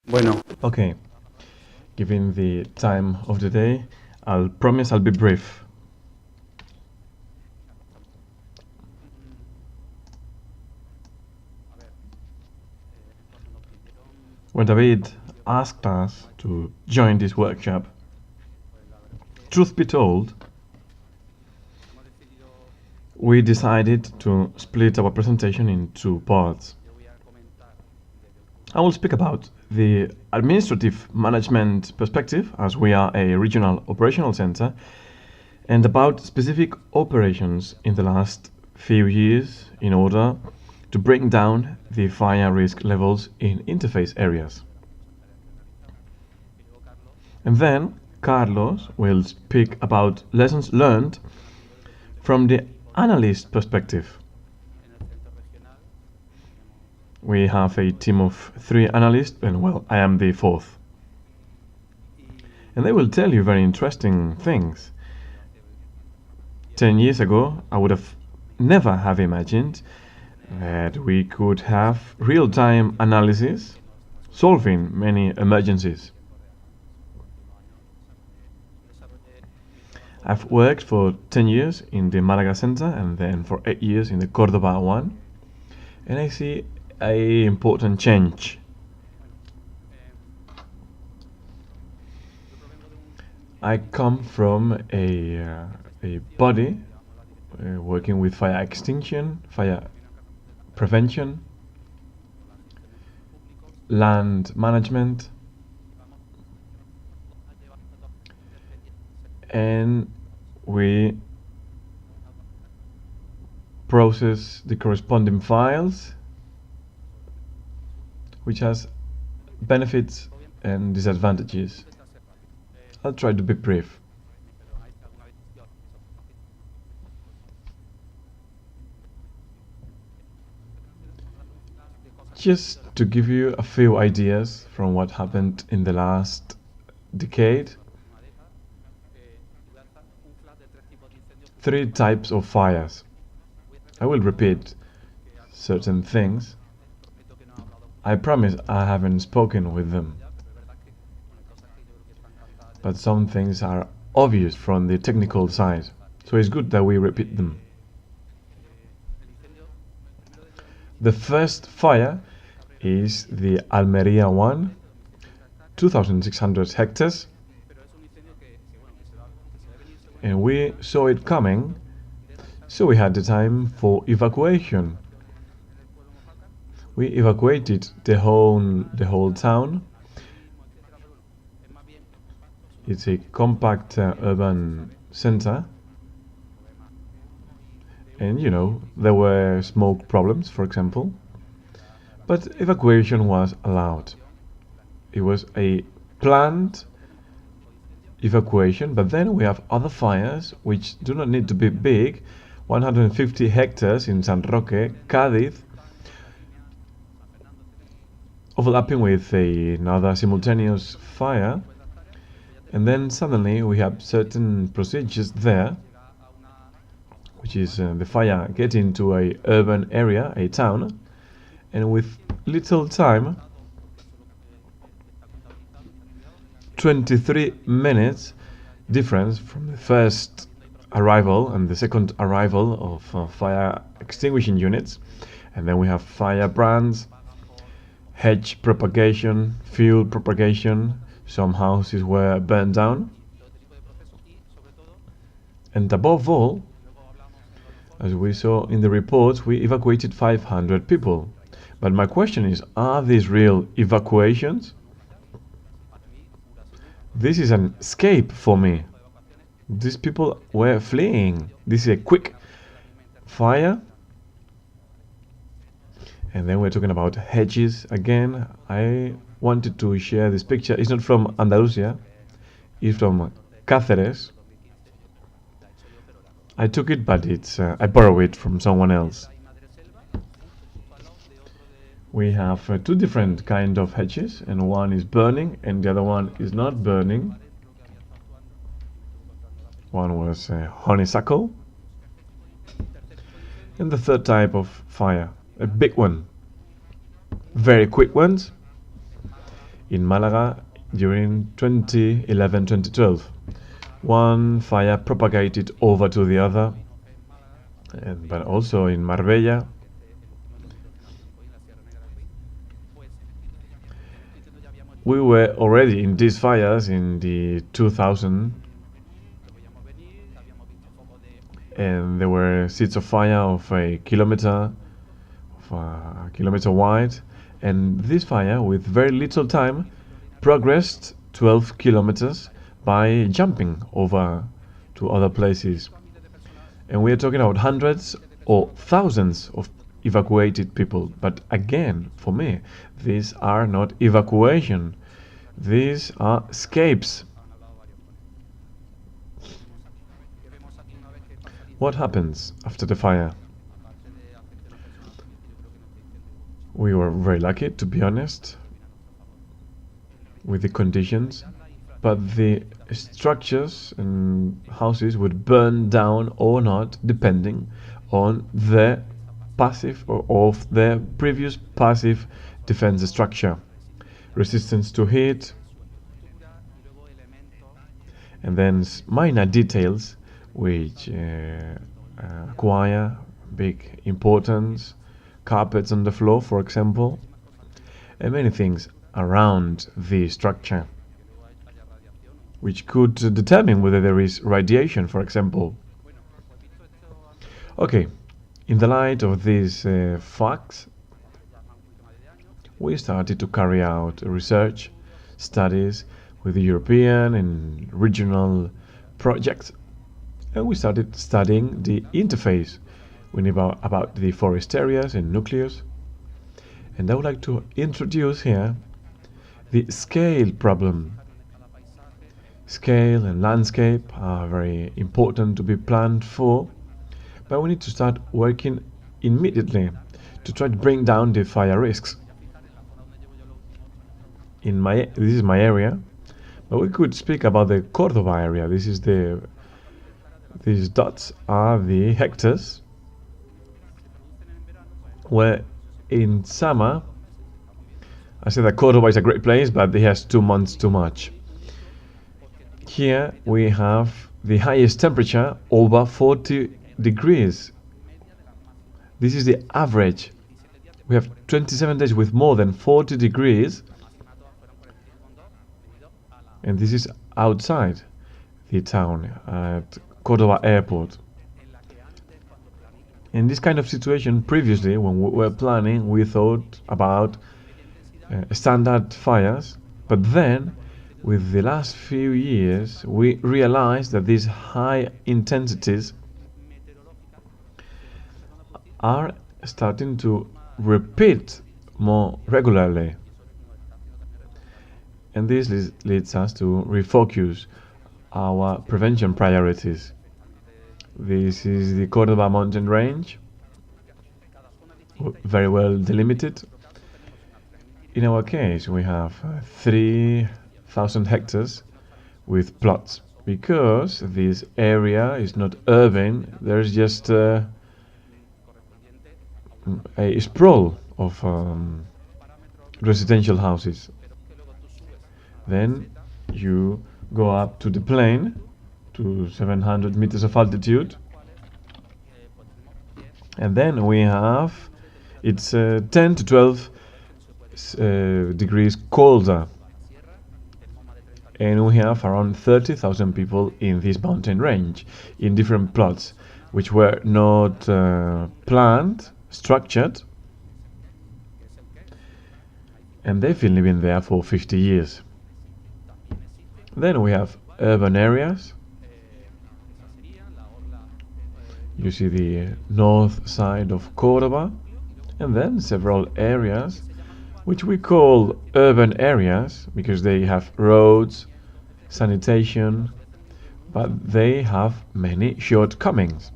Bueno, Okay, given the time of the day, I'll promise I'll be brief. When David asked us to join this workshop, truth be told, we decided to split our presentation in two parts. I will speak about the administrative management perspective, as we are a regional operational center, and about specific operations in the last few years in order to bring down the fire risk levels in interface areas. And then Carlos will speak about lessons learned from the analyst perspective. We have a team of 3 analysts, and well, I am the 4th. And they will tell you very interesting things. 10 years ago, I would have never have imagined that we could have real-time analysis solving many emergencies. I've worked for 10 years in the Málaga center and then for 8 years in the Córdoba one, and I see an important change. I come from a body working with fire extinction, fire prevention, land management, and we process the corresponding files, which has benefits and disadvantages. I'll try to be brief. Just to give you a few ideas from what happened in the last decade. 3 types of fires. I will repeat certain things. I promise I haven't spoken with them. But some things are obvious from the technical side, so it's good that we repeat them. The first fire is the Almería one, 2,600 hectares, and we saw it coming, so we had the time for evacuation. We evacuated the whole town. It's a compact urban center, and there were smoke problems, for example, but evacuation was allowed. It was a planned evacuation, but then we have other fires which do not need to be big. 150 hectares in San Roque, Cádiz, overlapping with another simultaneous fire, and then suddenly we have certain procedures there, which is the fire getting to a urban area, a town, and with little time, 23 minutes difference from the first arrival and the second arrival of fire extinguishing units, and then we have fire brands, hedge propagation, fuel propagation. Some houses were burned down, and above all, as we saw in the reports, we evacuated 500 people. But my question is, are these real evacuations? This is an escape for me. These people were fleeing. This is a quick fire. And then we're talking about hedges again. I wanted to share this picture. It's not from Andalusia. It's from Cáceres. I took it, but I borrowed it from someone else. We have 2 different kind of hedges, and one is burning and the other one is not burning. One was honeysuckle, and the third type of fire, a big one, very quick ones. in Málaga during 2011-2012. One fire propagated over to the other, but also in Marbella. We were already in these fires in the 2000, and there were seeds of fire of a kilometer wide, and this fire, with very little time, progressed 12 kilometers by jumping over to other places. And we are talking about hundreds or thousands of evacuated people. But again, for me, these are not evacuation. These are escapes. What happens after the fire? We were very lucky, to be honest, with the conditions, but the structures and houses would burn down or not, depending on the passive or of the previous passive defense structure, resistance to heat, and then minor details which acquire big importance, carpets on the floor, for example, and many things around the structure which could determine whether there is radiation, for example. Okay, in the light of these facts, we started to carry out research studies with the European and regional projects, and we started studying the interface. We knew about the forest areas and nucleus, and I would like to introduce here the scale problem. Scale and landscape are very important to be planned for, but we need to start working immediately to try to bring down the fire risks. This is my area, but we could speak about the Córdoba area. These dots are the hectares where in summer, I say that Córdoba is a great place, but it has 2 months too much. Here we have the highest temperature over 40 degrees. This is the average. We have 27 days with more than 40 degrees, and this is outside the town at Córdoba Airport. In this kind of situation, previously, when we were planning, we thought about standard fires, but then, with the last few years, we realized that these high intensities are starting to repeat more regularly. And this leads us to refocus our prevention priorities. This is the Córdoba mountain range, very well delimited. In our case, we have 3,000 hectares with plots. Because this area is not urban, there's just a sprawl of residential houses. Then you go up to the plain to 700 meters of altitude, and then we have it's 10 to 12 degrees colder, and we have around 30,000 people in this mountain range in different plots which were not planned, structured, and they've been living there for 50 years. Then we have urban areas. You see the north side of Córdoba, and then several areas which we call urban areas because they have roads, sanitation, but they have many shortcomings.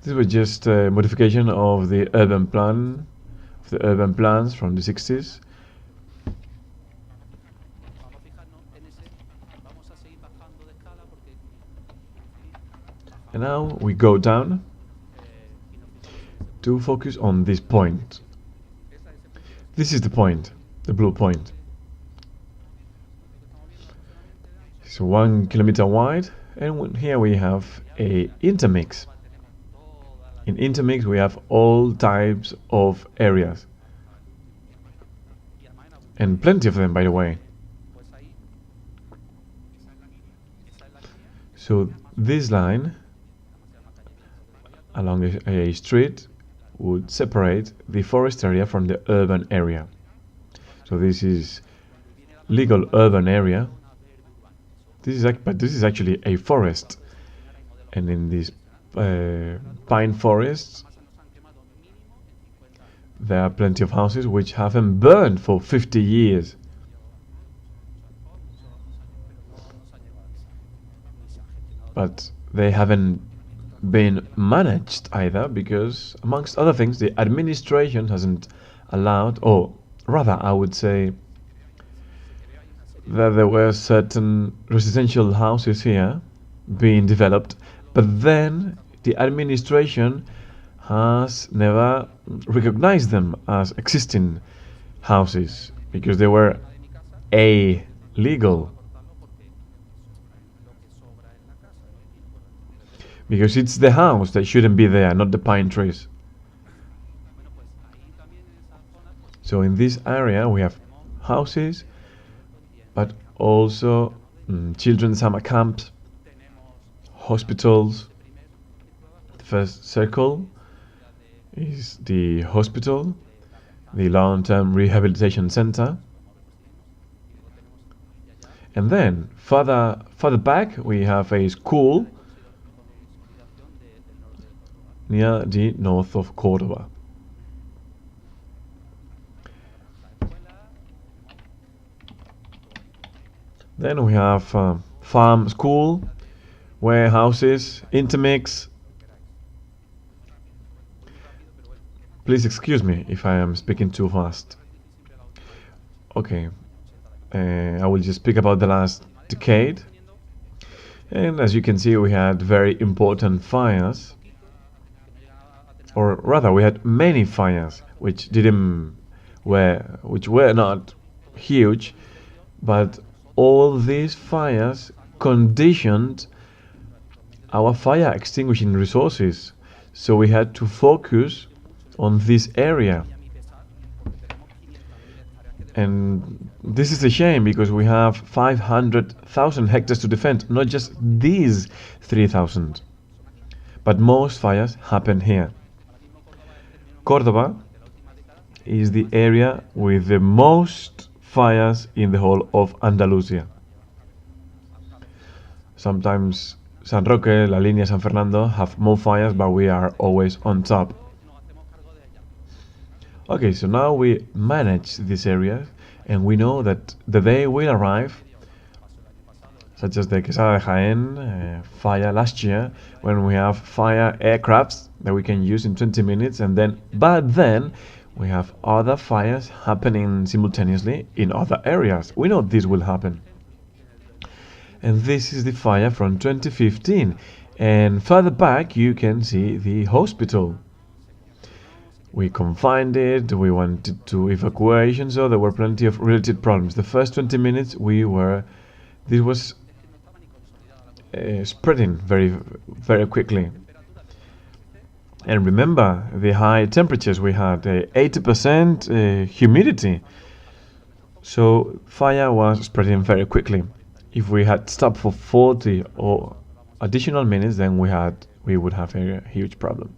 This was just a modification of the urban plan, of the urban plans from the 60s. And now we go down to focus on this point. This is the point, the blue point. It's 1 kilometer wide, and here we have a intermix. In intermix we have all types of areas, and plenty of them, by the way. So this line along a street would separate the forest area from the urban area. So this is legal urban area. But this is actually a forest, and in these pine forests there are plenty of houses which haven't burned for 50 years. But they haven't been managed either, because amongst other things the administration hasn't allowed, or rather I would say that there were certain residential houses here being developed, but then the administration has never recognized them as existing houses because they were illegal. Because it's the house that shouldn't be there, not the pine trees. So in this area we have houses, but also children's summer camps, hospitals. The first circle is the hospital, the long-term rehabilitation center. And then further back we have a school near the north of Córdoba. Then we have farm, school, warehouses, intermix. Please excuse me if I am speaking too fast. Okay, I will just speak about the last decade. And as you can see, we had very important fires. Or rather, we had many fires which were not huge, but all these fires conditioned our fire extinguishing resources. So we had to focus on this area. And this is a shame because we have 500,000 hectares to defend, not just these 3,000. But most fires happen here. Córdoba is the area with the most fires in the whole of Andalusia. Sometimes San Roque, La Línea, San Fernando have more fires, but we are always on top. Okay, so now we manage this area, and we know that the day will arrive, such as the Quesada de Jaén fire last year, when we have fire aircrafts that we can use in 20 minutes, but then we have other fires happening simultaneously in other areas. We know this will happen. And this is the fire from 2015. And further back you can see the hospital. We confined it, we wanted to evacuation, so there were plenty of related problems. The first 20 minutes this was spreading very, very quickly. And remember the high temperatures we had, 80% humidity. So fire was spreading very quickly. If we had stopped for 40 or additional minutes, then we would have a huge problem.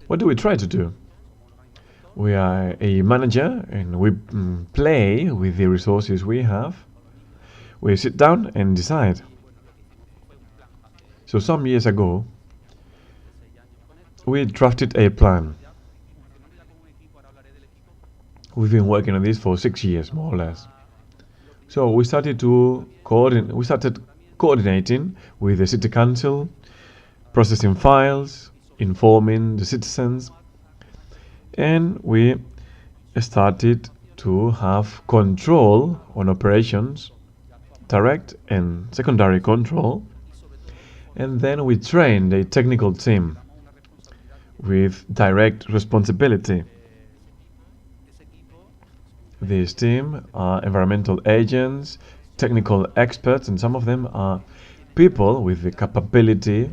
What do we try to do? We are a manager and we play with the resources we have. We sit down and decide. So some years ago, we drafted a plan. We've been working on this for 6 years, more or less. So we started coordinating with the city council, processing files, informing the citizens, and we started to have control on operations, direct and secondary control, and then we trained a technical team. with direct responsibility. This team are environmental agents, technical experts, and some of them are people with the capability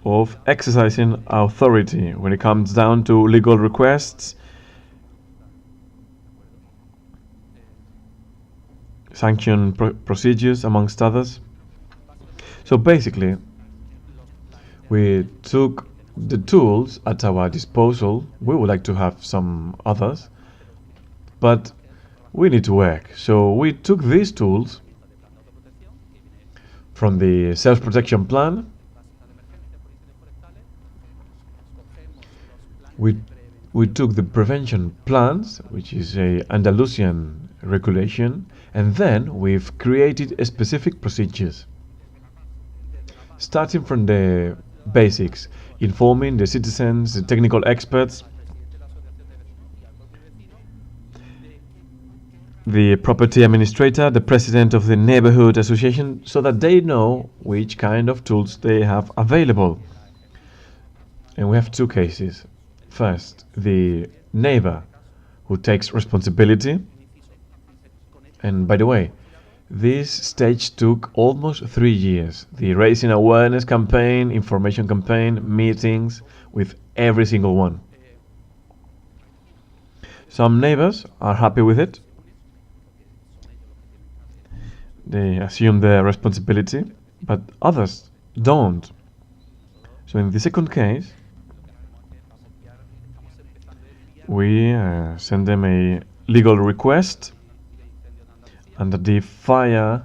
of exercising authority when it comes down to legal requests, sanction procedures, amongst others. So basically, we took the tools at our disposal. We would like to have some others, but we need to work. So we took these tools from the self-protection plan. We took the prevention plans, which is a Andalusian regulation, and then we've created specific procedures. Starting from the basics, informing the citizens, the technical experts, the property administrator, the president of the neighborhood association, so that they know which kind of tools they have available. And we have two cases. First, the neighbor who takes responsibility. And by the way, this stage took almost 3 years. The raising awareness campaign, information campaign, meetings with every single one. Some neighbors are happy with it. They assume their responsibility, but others don't. So in the second case, we send them a legal request under the fire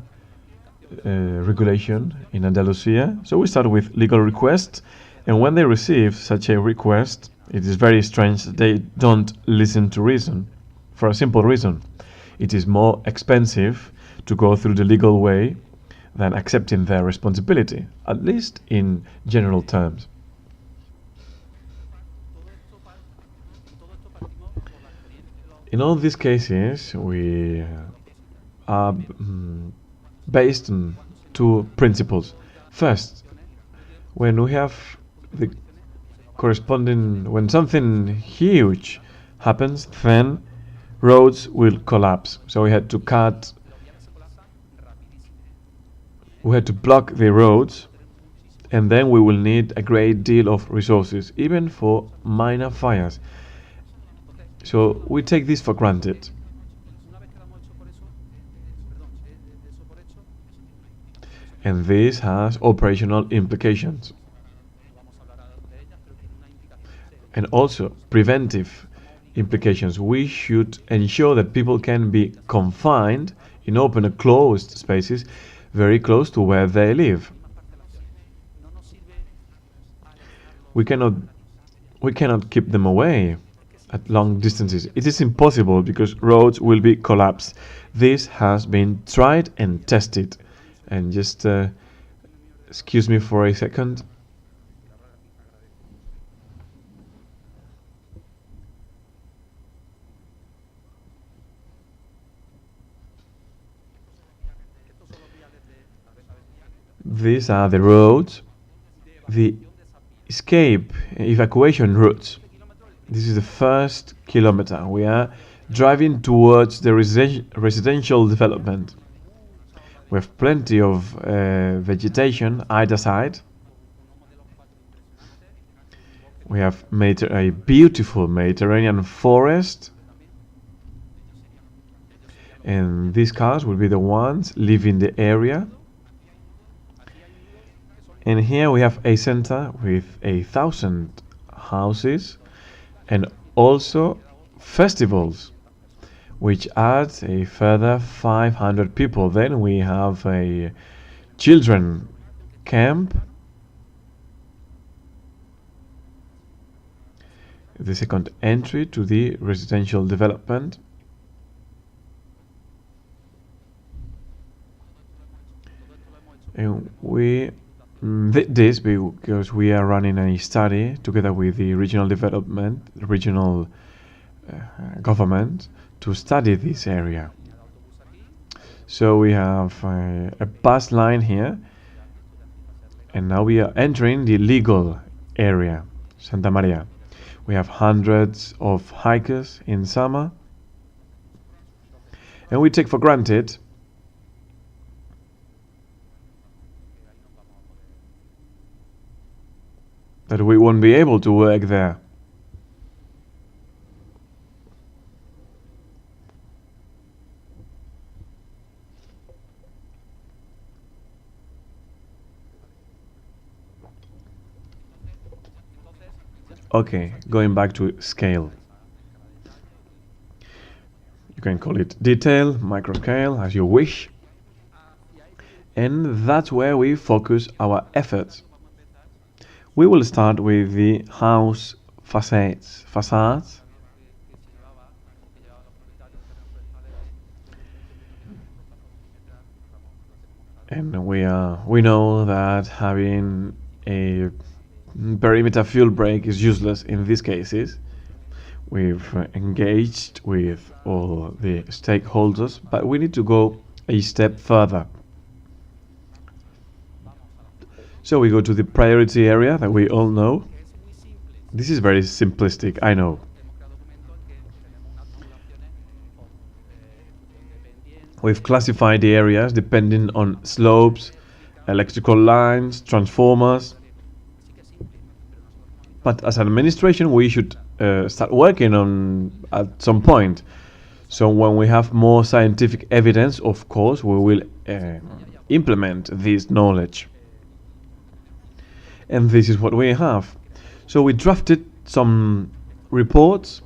regulation in Andalusia. So we start with legal request, and when they receive such a request, it is very strange that they don't listen to reason, for a simple reason. It is more expensive to go through the legal way than accepting their responsibility, at least in general terms. In all these cases, we are based on two principles. First, when we have the corresponding, when something huge happens, then roads will collapse. So we had to block the roads, and then we will need a great deal of resources, even for minor fires. So we take this for granted. And this has operational implications. And also preventive implications. We should ensure that people can be confined in open and closed spaces very close to where they live. We cannot keep them away at long distances. It is impossible because roads will be collapsed. This has been tried and tested. And just excuse me for a second. These are the roads, the escape evacuation routes. This is the first kilometer. We are driving towards the residential development. We have plenty of vegetation either side. We have a beautiful Mediterranean forest. And these cars will be the ones leaving the area. And here we have a center with 1,000 houses and also festivals, which adds a further 500 people. Then we have a children camp. The second entry to the residential development. And we did this because we are running a study together with the regional government to study this area. So we have a bus line here, and now we are entering the legal area, Santa Maria. We have hundreds of hikers in summer, and we take for granted that we won't be able to work there. Okay, going back to scale. You can call it detail, micro scale, as you wish. And that's where we focus our efforts. We will start with the house facades. And we know that having a perimeter fuel break is useless in these cases. We've engaged with all the stakeholders, but we need to go a step further. So we go to the priority area that we all know. This is very simplistic, I know. We've classified the areas depending on slopes, electrical lines, transformers. But as an administration, we should start working on at some point. So when we have more scientific evidence, of course, we will implement this knowledge. And this is what we have. So we drafted some reports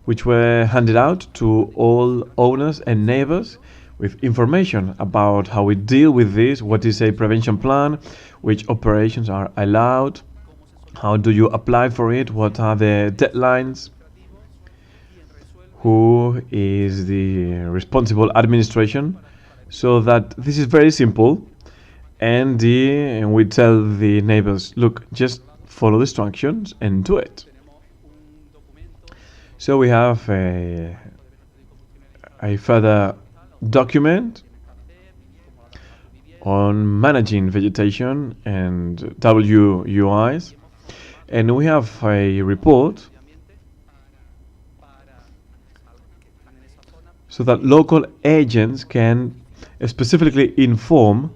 which were handed out to all owners and neighbors with information about how we deal with this, what is a prevention plan, which operations are allowed, how do you apply for it, what are the deadlines, who is the responsible administration, so that this is very simple. And we tell the neighbors, look, just follow the instructions and do it. So we have a further document on managing vegetation and WUIs, and we have a report so that local agents can specifically inform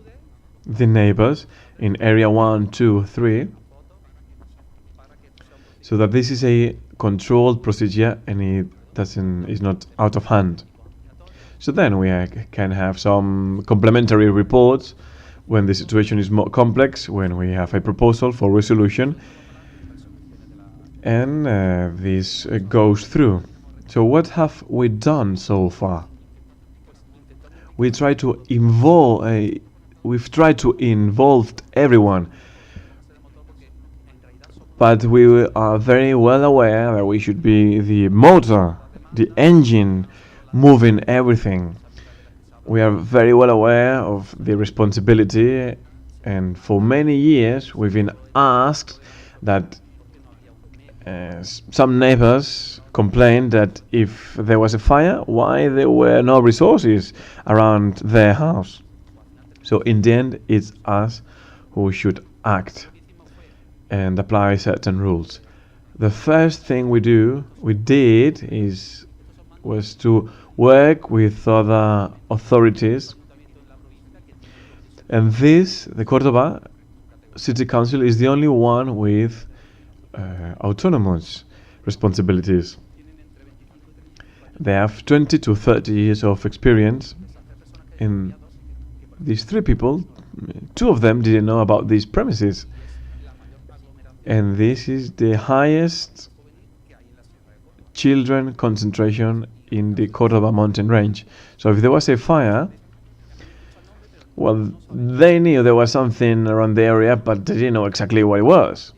the neighbors in area 1, 2, 3, so that this is a controlled procedure and it is not out of hand. So then we can have some complementary reports when the situation is more complex, when we have a proposal for resolution, and this goes through. So what have we done so far? We've tried to involve everyone, but we are very well aware that we should be the motor, the engine, moving everything. We are very well aware of the responsibility, and for many years we've been asked that some neighbors complained that if there was a fire, why there were no resources around their house. So in the end, it's us who should act and apply certain rules. The first thing we did was to work with other authorities, and the Córdoba City Council is the only one with autonomous responsibilities. They have 20 to 30 years of experience. In these 3 people, 2 of them didn't know about these premises, and this is the highest children concentration in the Córdoba mountain range. So if there was a fire, well, they knew there was something around the area, but they didn't know exactly what it was.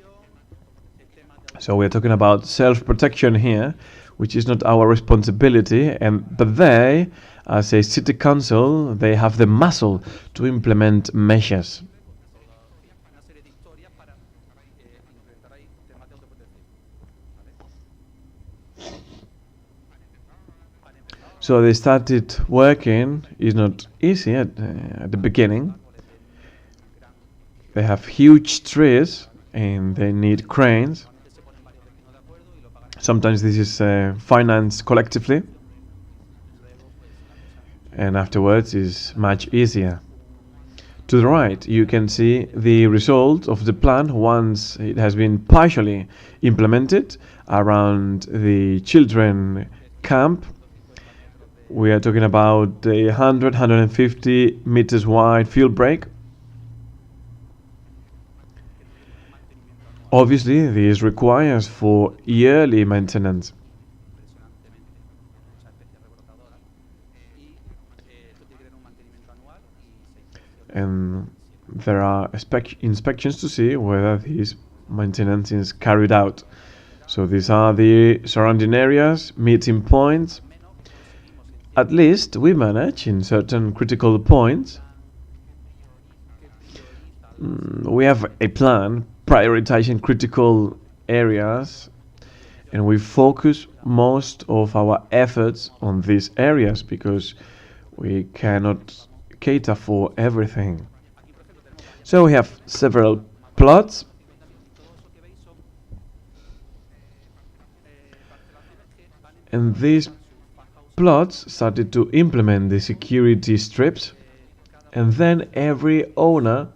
So we're talking about self-protection here, which is not our responsibility, but they, as a city council, they have the muscle to implement measures. So they started working. It's not easy at the beginning. They have huge trees, and they need cranes. Sometimes this is financed collectively, and afterwards is much easier. To the right, you can see the result of the plan once it has been partially implemented around the children camp. We are talking about a 150 meters wide field break. Obviously, this requires for yearly maintenance. And there are inspections to see whether this maintenance is carried out. So these are the surrounding areas, meeting points. At least we manage in certain critical points. We have a plan prioritizing critical areas, and we focus most of our efforts on these areas because we cannot cater for everything. So we have several plots. And these plots started to implement the security strips, and then every owner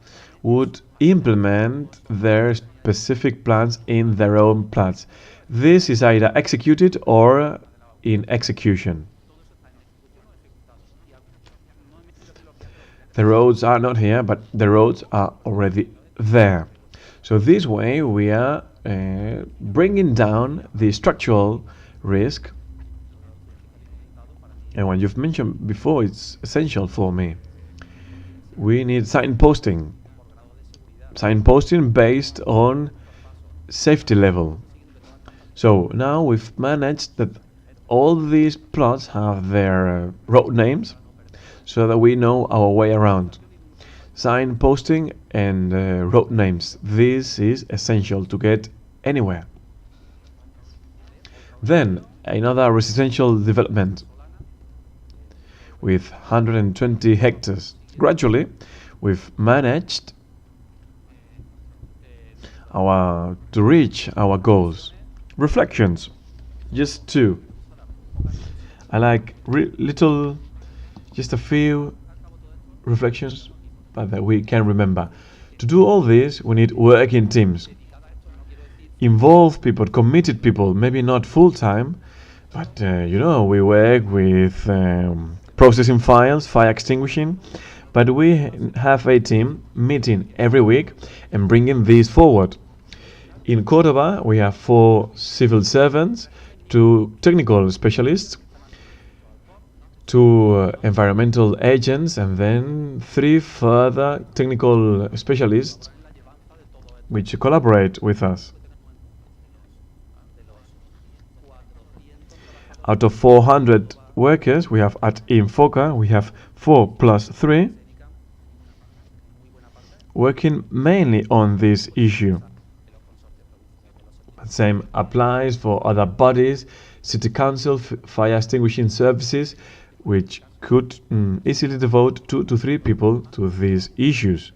would implement their specific plans in their own plots. This is either executed or in execution. The roads are not here, but the roads are already there. So this way we are bringing down the structural risk. And what you've mentioned before, it's essential for me. We need signposting. Signposting based on safety level. So now we've managed that all these plots have their road names so that we know our way around. Signposting and road names. This is essential to get anywhere. Then another residential development with 120 hectares. Gradually, we've managed to reach our goals. Reflections, just two. I like just a few reflections, but that we can remember. To do all this, we need working teams. Involve people, committed people, maybe not full-time, but we work with processing files, fire extinguishing, but we have a team meeting every week and bringing this forward. In Córdoba, we have 4 civil servants, 2 technical specialists, 2 environmental agents, and then 3 further technical specialists which collaborate with us. Out of 400 workers we have at Infoca, we have 4 plus 3 working mainly on this issue. Same applies for other bodies, city council, fire extinguishing services, which could easily devote 2 to 3 people to these issues.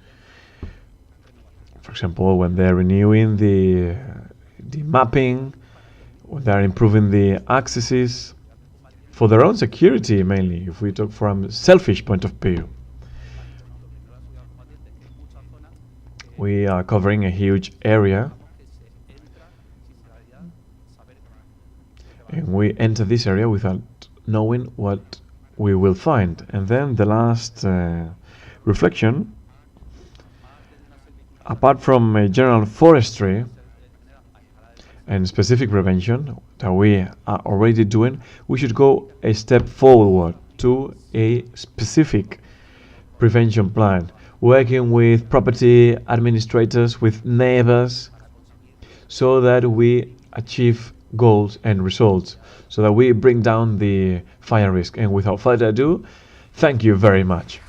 For example, when they're renewing the mapping, when they're improving the accesses for their own security, mainly, if we talk from a selfish point of view. We are covering a huge area, and we enter this area without knowing what we will find. And then the last reflection, apart from a general forestry and specific prevention that we are already doing, we should go a step forward to a specific prevention plan, working with property administrators, with neighbors, so that we achieve goals and results, so that we bring down the fire risk. And without further ado, thank you very much.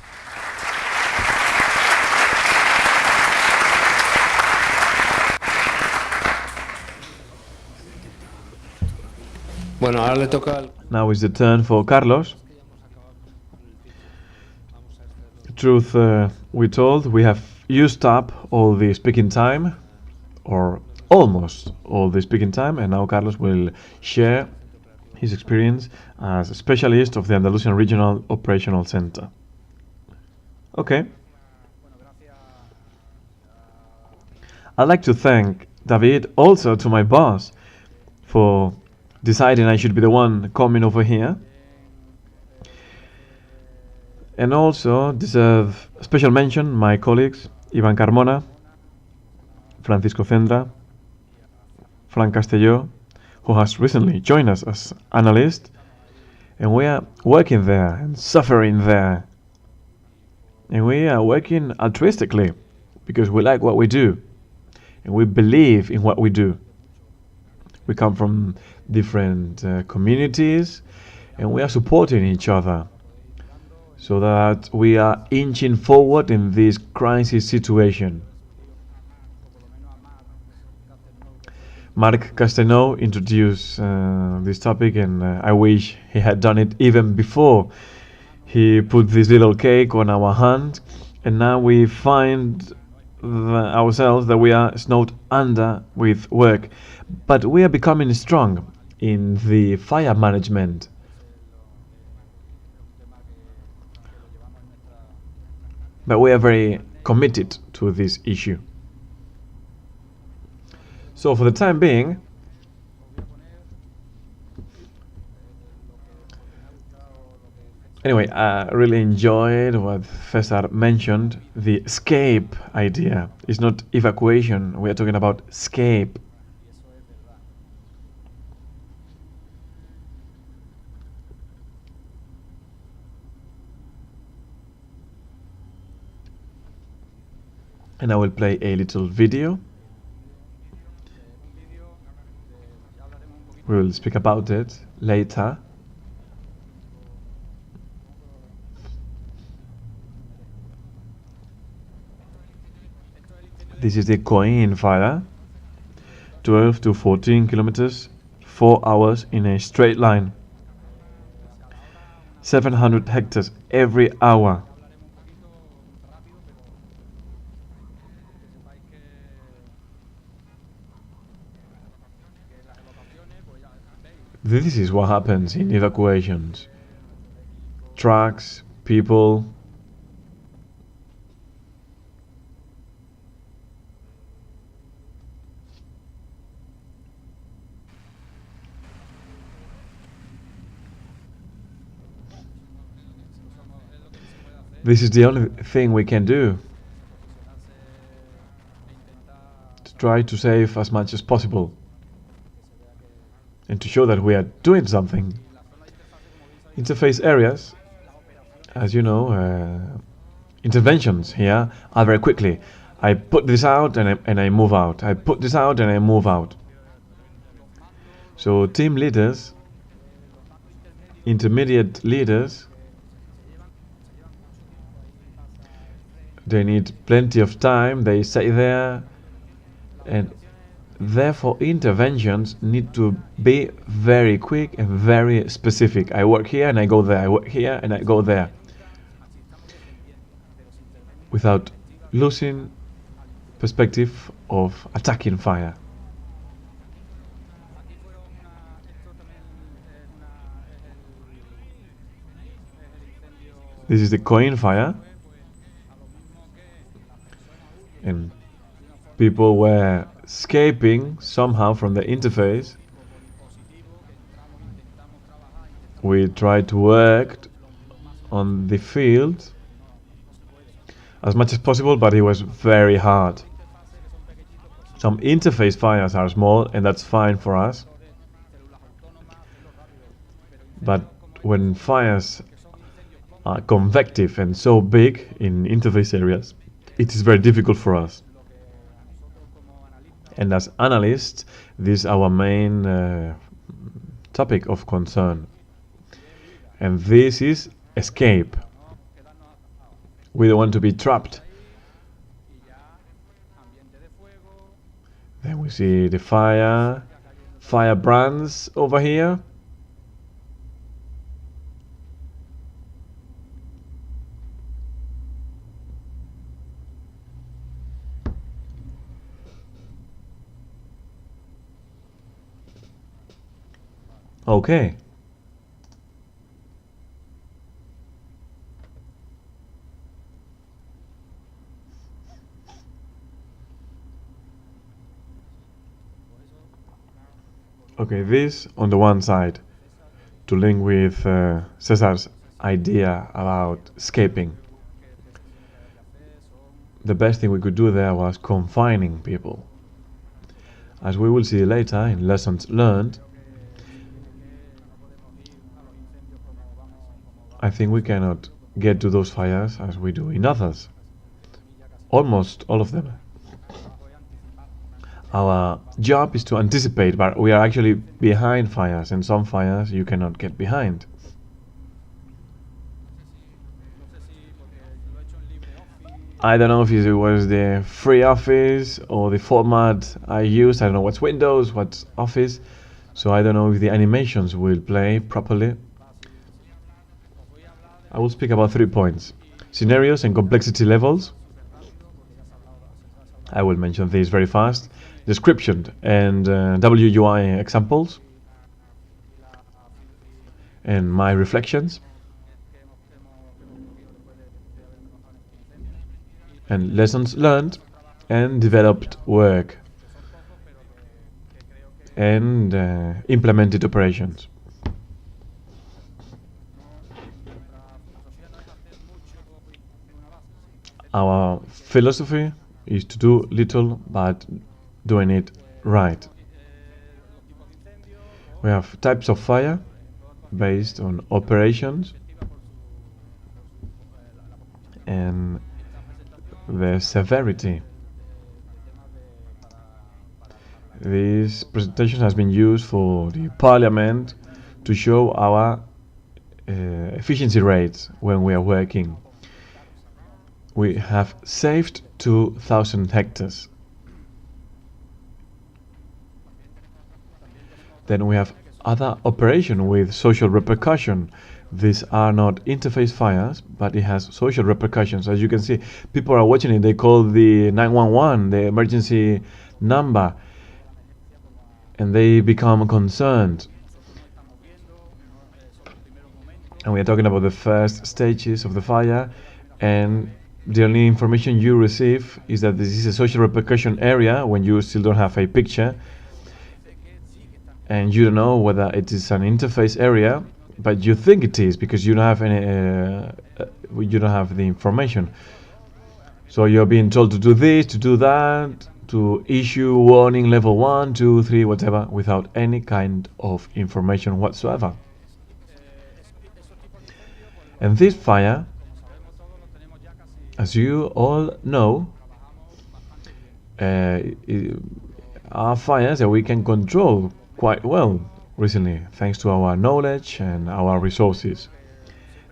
Now is the turn for Carlos. Truth we told, we have used up all the speaking time or almost all the speaking time, and now Carlos will share his experience as a specialist of the Andalusian Regional Operational Center. Okay. I'd like to thank David, also to my boss, for deciding I should be the one coming over here. And also deserve special mention my colleagues, Ivan Carmona, Francisco Cendra, Fran Castelló, who has recently joined us as analyst, and we are working there and suffering there. And we are working altruistically because we like what we do and we believe in what we do. We come from different communities and we are supporting each other so that we are inching forward in this crisis situation. Marc Castelló introduced this topic, and I wish he had done it even before he put this little cake on our hand, and now we find ourselves that we are snowed under with work, but we are becoming strong in the fire management. But we are very committed to this issue. So for the time being, anyway, I really enjoyed what César mentioned, the escape idea. It's not evacuation, we are talking about escape. And I will play a little video. We will speak about it later. This is the COR fire, 12 to 14 kilometers, 4 hours in a straight line, 700 hectares every hour. This is what happens in evacuations. Trucks, people. This is the only thing we can do to try to save as much as possible and to show that we are doing something. Interface areas, as you know, interventions here are very quickly. I put this out and I move out. I put this out and I move out. So team leaders, intermediate leaders, they need plenty of time. They stay there, and therefore interventions need to be very quick and very specific. I work here and I go there. I work here and I go there, without losing perspective of attacking fire. This is the COR fire, and people were escaping somehow from the interface. We tried to work on the field as much as possible, but it was very hard. Some interface fires are small, and that's fine for us. But when fires are convective and so big in interface areas, it is very difficult for us. And as analysts, this is our main topic of concern. And this is escape. We don't want to be trapped. Then we see the fire brands over here. Okay. Okay, this on the one side, to link with Cesar's idea about escaping. The best thing we could do there was confining people. As we will see later in lessons learned, I think we cannot get to those fires as we do in others. Almost all of them. Our job is to anticipate, but we are actually behind fires, and some fires you cannot get behind. I don't know if it was the free office or the format I used. I don't know what's Windows, what's Office, so I don't know if the animations will play properly. I will speak about 3 points: scenarios and complexity levels. I will mention these very fast. Description and WUI examples, and my reflections, and lessons learned and developed work, and implemented operations. Our philosophy is to do little but doing it right. We have types of fire based on operations and the severity. This presentation has been used for the Parliament to show our efficiency rates when we are working. We have saved 2,000 hectares. Then we have other operation with social repercussion. These are not interface fires, but it has social repercussions. As you can see, people are watching it. They call the 911, the emergency number, and they become concerned. And we are talking about the first stages of the fire, and the only information you receive is that this is a social repercussion area when you still don't have a picture, and you don't know whether it is an interface area, but you think it is because you don't have any, you don't have the information. So you're being told to do this, to do that, to issue warning level 1, 2, 3, whatever, without any kind of information whatsoever. And this fire, as you all know, are fires that we can control quite well recently, thanks to our knowledge and our resources.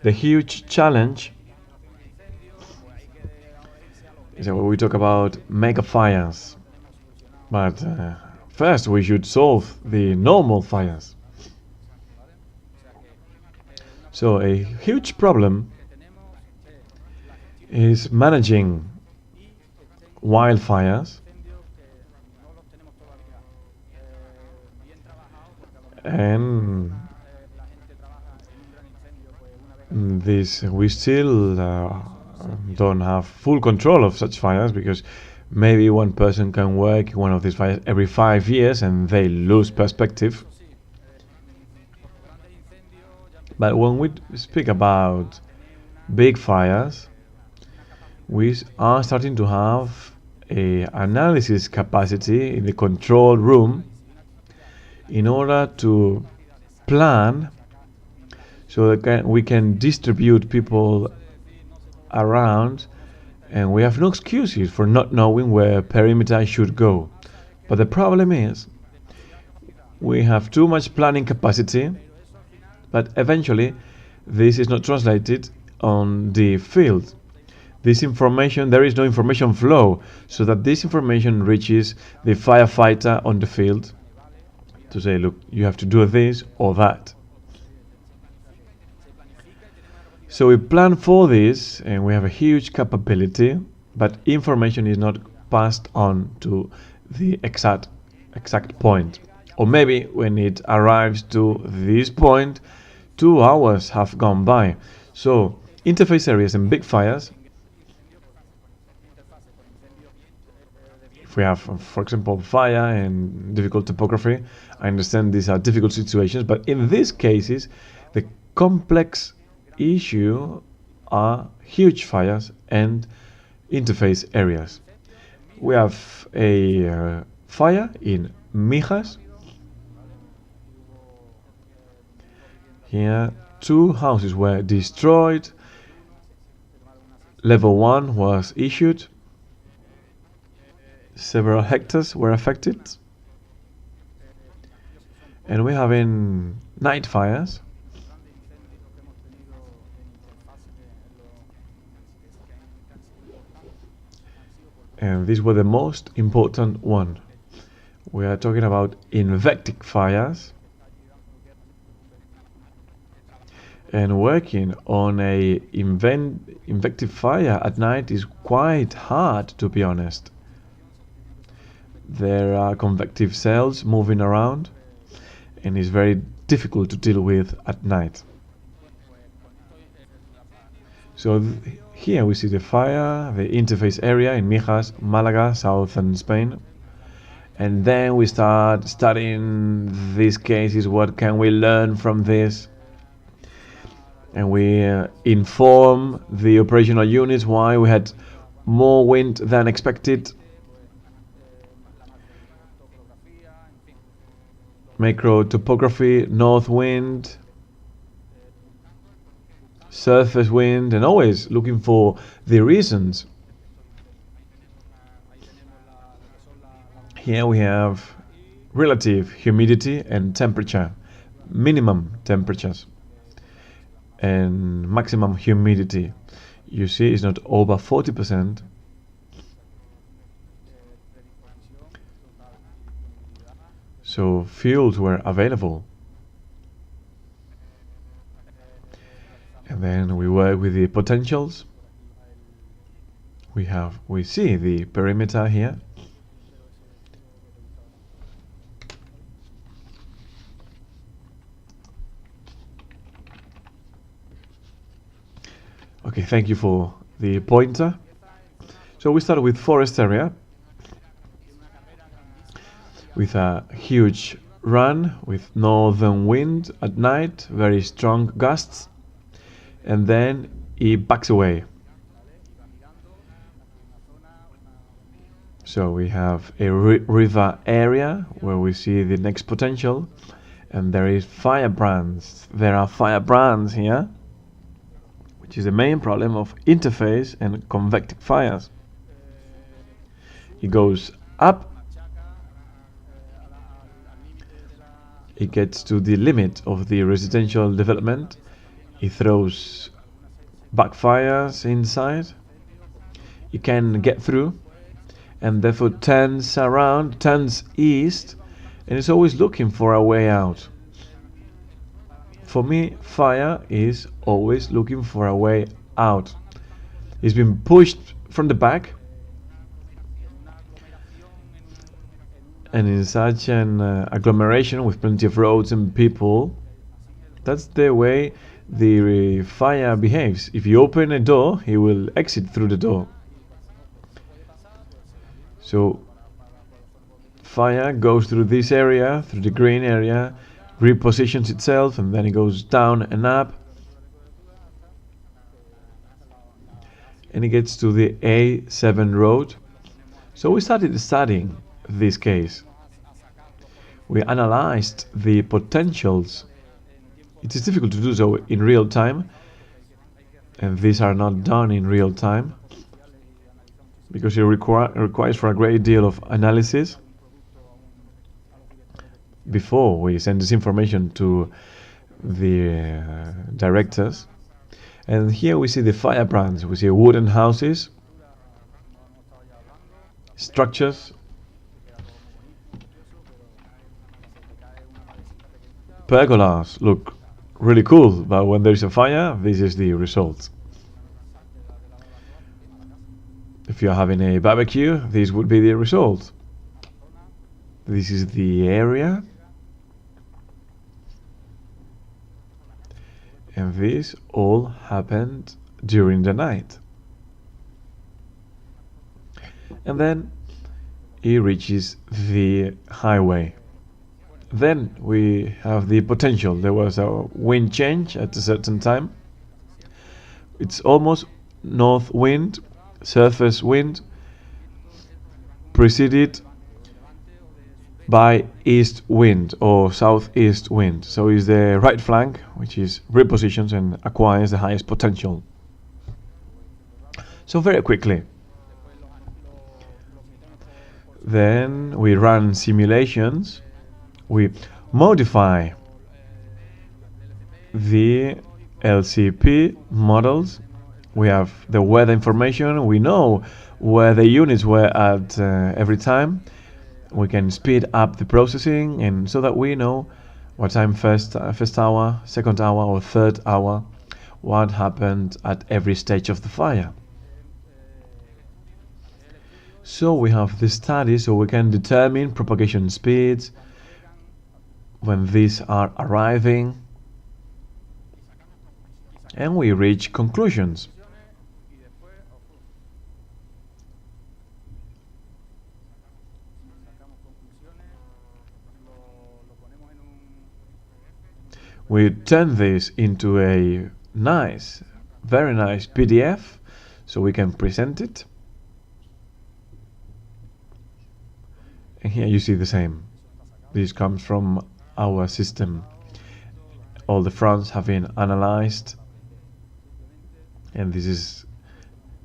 The huge challenge is that when we talk about mega fires, but first we should solve the normal fires. So a huge problem is managing wildfires, and this we still don't have full control of such fires, because maybe one person can work in one of these fires every 5 years and they lose perspective. But when we speak about big fires, we are starting to have a analysis capacity in the control room in order to plan so that we can distribute people around, and we have no excuses for not knowing where perimeter should go. But the problem is we have too much planning capacity, but eventually this is not translated on the field. This information, there is no information flow, so that this information reaches the firefighter on the field to say, look, you have to do this or that. So we plan for this, and we have a huge capability, but information is not passed on to the exact point. Or maybe when it arrives to this point, 2 hours have gone by. So interface areas and big fires, if we have, for example, fire and difficult topography, I understand these are difficult situations, but in these cases, the complex issue are huge fires and interface areas. We have a fire in Mijas. Here, 2 houses were destroyed. Level 1 was issued. Several hectares were affected. And we're having night fires. And these were the most important one. We are talking about invectic fires. And working on a invective fire at night is quite hard, to be honest. There are convective cells moving around, and it's very difficult to deal with at night. So here we see the fire, the interface area in Mijas, Málaga, southern Spain. And then we start studying these cases, what can we learn from this? And we inform the operational units why we had more wind than expected. Macro topography, north wind, surface wind, and always looking for the reasons. Here we have relative humidity and temperature, minimum temperatures and maximum humidity. You see it's not over 40%. So fuels were available. And then we work with the potentials. We see the perimeter here. Okay, thank you for the pointer. So we started with forest area, with a huge run, with northern wind at night, very strong gusts, and then it backs away. So we have a river area where we see the next potential, and there is firebrands. There are firebrands here, which is the main problem of interface and convective fires. It goes up, it gets to the limit of the residential development, it throws backfires inside, it can get through, and therefore turns around, turns east, and is always looking for a way out. For me, fire is always looking for a way out. It's been pushed from the back, and in such an agglomeration with plenty of roads and people, that's the way the fire behaves. If you open a door, he will exit through the door. So fire goes through this area, through the green area, repositions itself, and then it goes down and up, and it gets to the A7 road. So we started studying this case. We analyzed the potentials. It is difficult to do so in real time, and these are not done in real time because it requires for a great deal of analysis before we send this information to the directors. And here we see the firebrands. We see wooden houses, structures, pergolas look really cool, but when there's a fire, this is the result. If you're having a barbecue, this would be the result. This is the area And this all happened during the night. And then it reaches the highway. Then we have the potential. There was a wind change at a certain time. It's almost north wind, surface wind, preceded by east wind or southeast wind. So it's the right flank which is repositions and acquires the highest potential. So very quickly, then we run simulations, we modify the LCP models, we have the weather information, we know where the units were at every time. We can speed up the processing, and so that we know what time first hour, second hour, or third hour, what happened at every stage of the fire. So we have this study, so we can determine propagation speeds when these are arriving, and we reach conclusions. We turn this into a nice, very nice PDF, so we can present it. And here you see the same. This comes from our system. All the fronts have been analyzed, and this is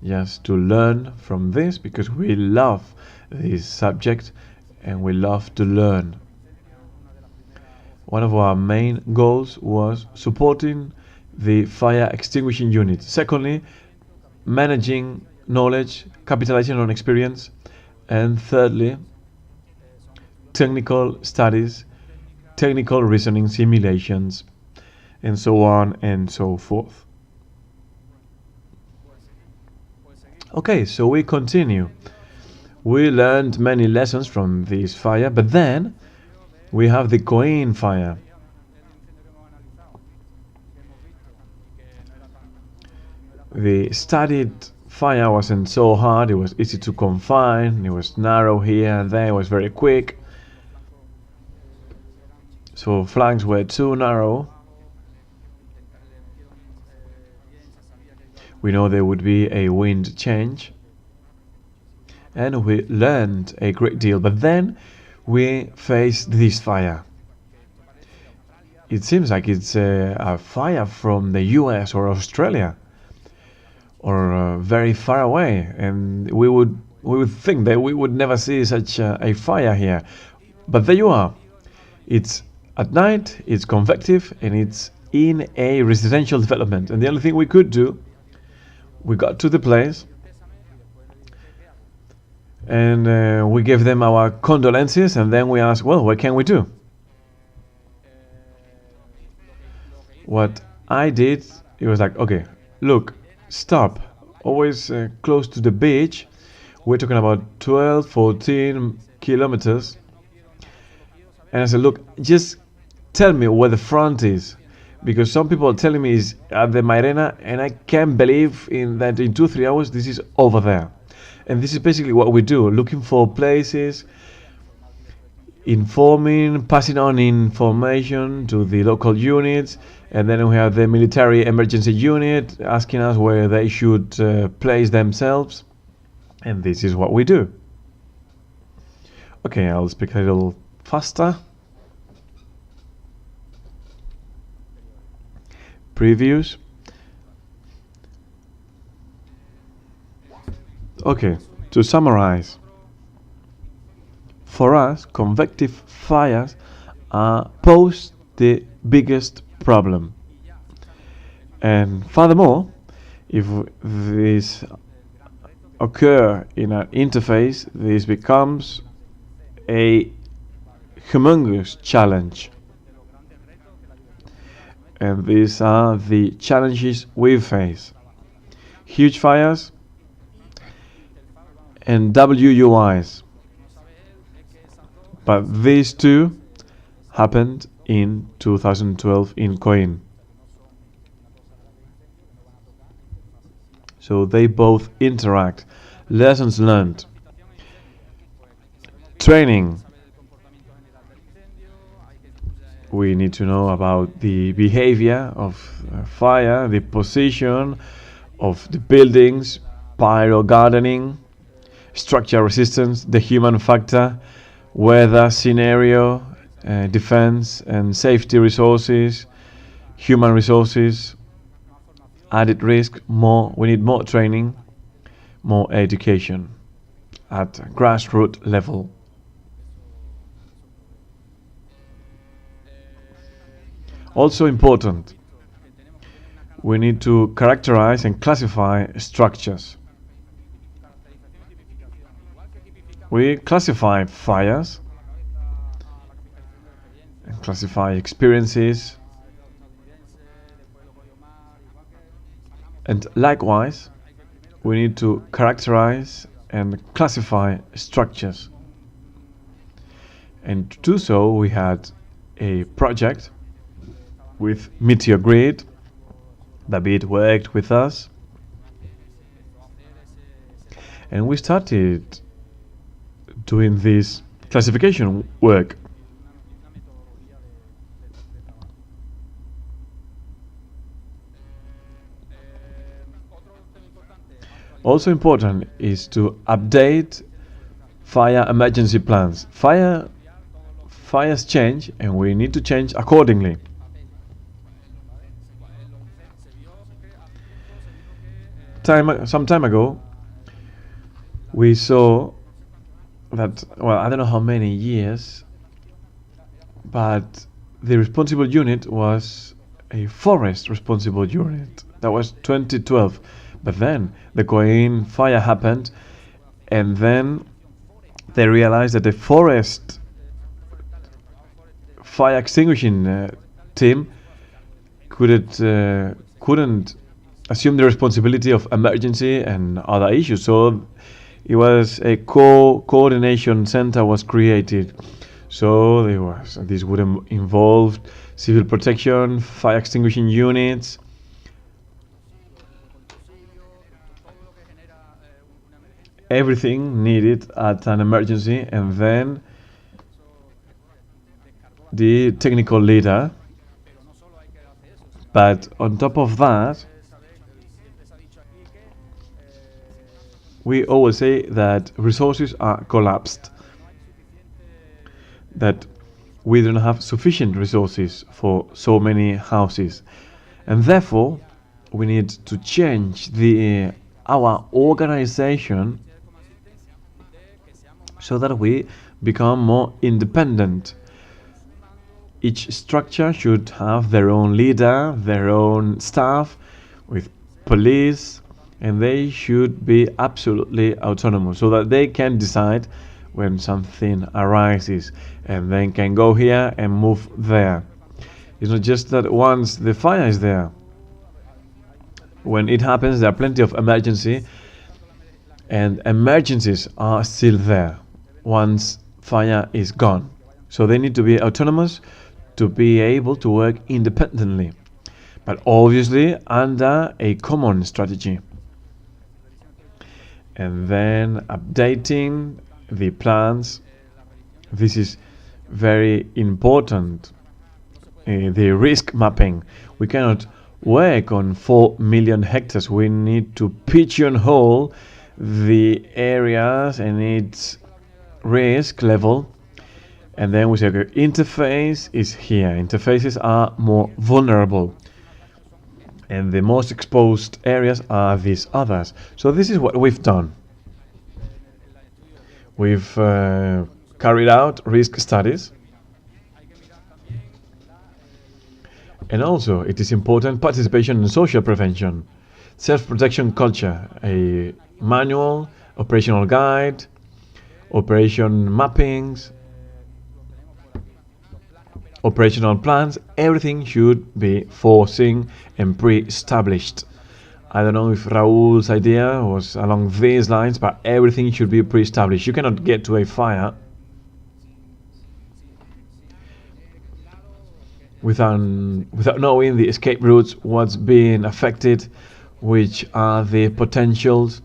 just to learn from this, because we love this subject and we love to learn. One of our main goals was supporting the fire extinguishing unit. Secondly, managing knowledge, capitalizing on experience. And thirdly, technical studies, technical reasoning simulations, and so on and so forth. Okay, so we continue. We learned many lessons from this fire, but then we have the COR fire. The studied fire wasn't so hard, it was easy to confine, it was narrow here and there, it was very quick. So flanks were too narrow. We know there would be a wind change, and we learned a great deal, but then we face this fire. It seems like it's a fire from the US or Australia, or very far away, and we would think that we would never see such a fire here. But there you are. It's at night, it's convective, and it's in a residential development. And the only thing we could do, we got to the place, and we gave them our condolences, and then we asked, well, what can we do? What I did, it was like, okay, look, stop, always close to the beach. We're talking about 12, 14 kilometers. And I said, look, just tell me where the front is, because some people are telling me it's at the Mairena, and I can't believe that in 2-3 hours this is over there. And this is basically what we do, looking for places, informing, passing on information to the local units, and then we have the military emergency unit asking us where they should place themselves, and this is what we do. Okay, I'll speak a little faster. Previews. Okay, to summarize, for us, convective fires pose the biggest problem. And furthermore, if this occur in an interface, this becomes a humongous challenge. And these are the challenges we face. Huge fires and WUIs. But these two happened in 2012 in COR. So they both interact. Lessons learned. Training. We need to know about the behavior of fire, the position of the buildings, pyro gardening, structure resistance, the human factor, weather scenario, defense and safety resources, human resources, added risk. We need more training, more education at grassroots level. Also important, we need to characterize and classify structures. We classify fires and classify experiences, and likewise we need to characterize and classify structures. And to do so, we had a project with Meteor Grid. David worked with us, and we started doing this classification work. Also important is to update fire emergency plans. Fires change, and we need to change accordingly. Some time ago, we saw that, well, I don't know how many years, but the responsible unit was a forest responsible unit. That was 2012. But then the Coin fire happened, and then they realized that the forest fire extinguishing team couldn't assume the responsibility of emergency and other issues. So it was a coordination center was created. So this would involve civil protection, fire extinguishing units, everything needed at an emergency, and then the technical leader. But on top of that, we always say that resources are collapsed, that we don't have sufficient resources for so many houses, and therefore we need to change our organization so that we become more independent. Each structure should have their own leader, their own staff, with police, and they should be absolutely autonomous so that they can decide when something arises and then can go here and move there. It's not just that once the fire is there. When it happens, there are plenty of emergency, and emergencies are still there once fire is gone. So they need to be autonomous to be able to work independently, but obviously under a common strategy. And then updating the plans. This is very important. The risk mapping. We cannot work on 4 million hectares. We need to pigeonhole the areas and its risk level. And then we say, okay, interface is here. Interfaces are more vulnerable, and the most exposed areas are these others. So this is what we've done. We've carried out risk studies, and also it is important participation in social prevention, self-protection culture, a manual, operational guide, operation mappings, operational plans. Everything should be foreseen and pre-established. I don't know if Raúl's idea was along these lines, but everything should be pre-established. You cannot get to a fire without knowing the escape routes, what's being affected, which are the potentials.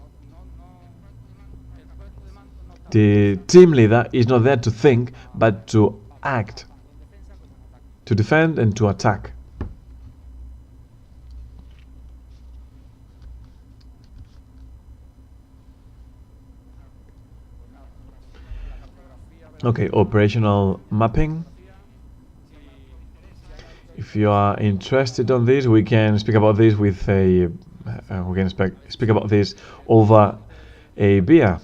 The team leader is not there to think, but to act, to defend and to attack. Okay, operational mapping. If you are interested on this, we can speak about this with a we can speak about this over a beer.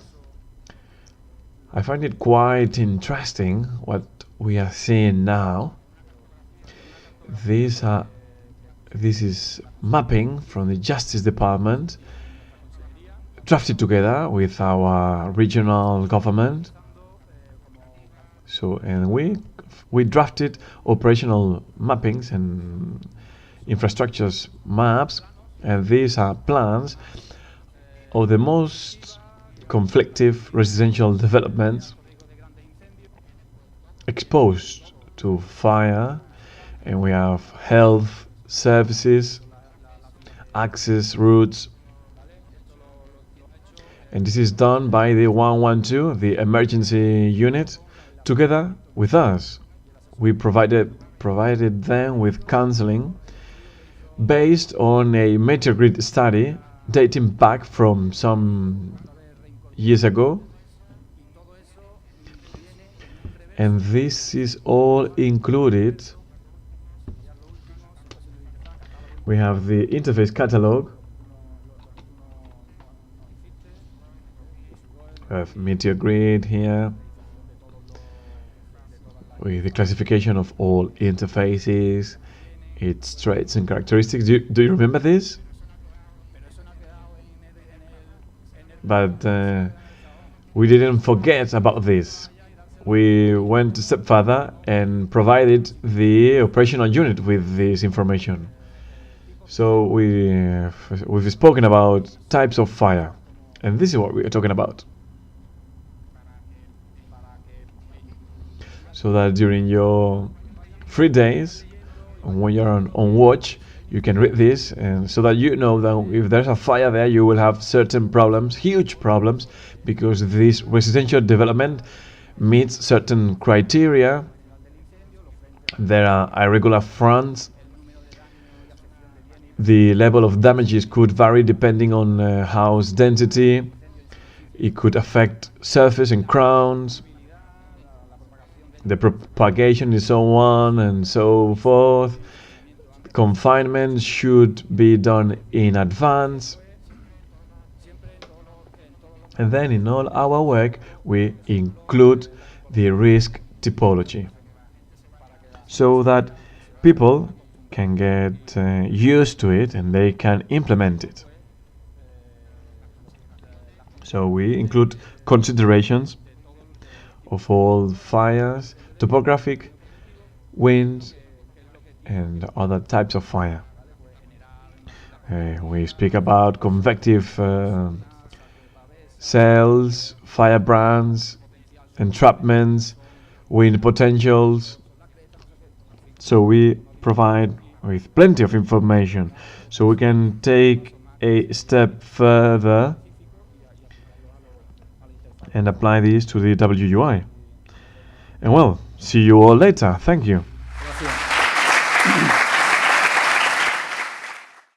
I find it quite interesting what we are seeing now. This is mapping from the Justice Department, drafted together with our regional government. So, and we drafted operational mappings and infrastructures maps, and these are plans of the most conflictive residential developments exposed to fire, and we have health services, access routes, and this is done by the 112, the emergency unit, together with us. We provided them with counseling based on a meteor grid study dating back from some years ago, and this is all included. We have the interface catalog. We have meteor grid here with the classification of all interfaces, its traits and characteristics. Do you remember this? But we didn't forget about this. We went a step further and provided the operational unit with this information. So we've spoken about types of fire, and this is what we are talking about. So that during your free days, when you're on watch, you can read this, and so that you know that if there's a fire there, you will have certain problems, huge problems, because this residential development meets certain criteria. There are irregular fronts. The level of damages could vary depending on house density. It could affect surface and crowns, the propagation and so on and so forth. Confinement should be done in advance. And then in all our work, we include the risk typology so that people can get used to it and they can implement it. So we include considerations of all fires, topographic, winds, and other types of fire. We speak about convective cells, firebrands, entrapments, wind potentials. So we provide with plenty of information, so we can take a step further and apply these to the WUI. And well, see you all later. Thank you.